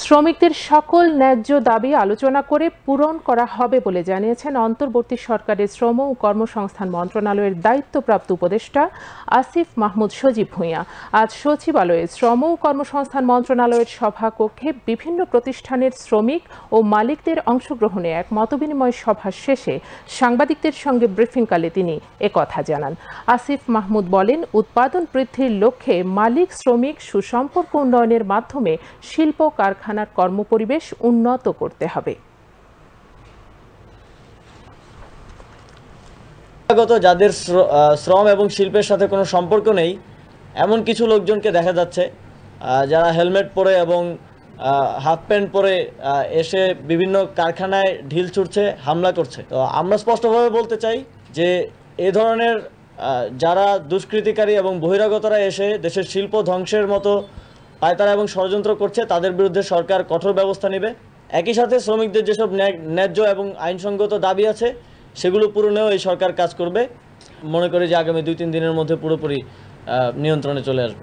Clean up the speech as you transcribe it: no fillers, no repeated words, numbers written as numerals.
শ্রমিকদের সকল ন্যায্য দাবি আলোচনা করে পূরণ করা হবে বলে জানিয়েছেন অন্তর্বর্তী সরকারের শ্রম ও কর্মসংস্থান মন্ত্রণালয়ের দায়িত্বপ্রাপ্ত উপদেষ্টা আসিফ মাহমুদ সজীব ভূঁইয়া আজ সচিবালয়ে শ্রম ও কর্মসংস্থান মন্ত্রণালয়ের সভাকক্ষে বিভিন্ন প্রতিষ্ঠানের শ্রমিক ও মালিকদের অংশগ্রহণে এক মতবিনিময় সভা শেষে সাংবাদিকদের সঙ্গে ব্রিফিংকালে তিনি একথা জানান। আসিফ মাহমুদ বলেন, উৎপাদন বৃদ্ধির লক্ষ্যে মালিক শ্রমিক সুসম্পর্ক উন্নয়নের মাধ্যমে শিল্প কারখানার কর্মপরিবেশ উন্নত করতে হবে। যাদের শ্রম এবং শিল্পের সাথে কোনো সম্পর্ক নেই এমন কিছু লোকজনকে দেখা যাচ্ছে যারা হেলমেট পরে এবং হাফ প্যান্ট পরে এসে বিভিন্ন কারখানায় ঢিল ছুড়ছে, হামলা করছে। তো আমরা স্পষ্টভাবে বলতে চাই যে এ ধরনের যারা দুষ্কৃতিকারী এবং বহিরাগতরা এসে দেশের শিল্প ধ্বংসের মতো পায়তারা এবং ষড়যন্ত্র করছে তাদের বিরুদ্ধে সরকার কঠোর ব্যবস্থা নেবে। একই সাথে শ্রমিকদের যেসব ন্যায্য এবং আইনসঙ্গত দাবি আছে সেগুলো পূরণেও এই সরকার কাজ করবে। মনে করি যে আগামী 2-3 দিনের মধ্যে পুরোপুরি নিয়ন্ত্রণে চলে আসবে।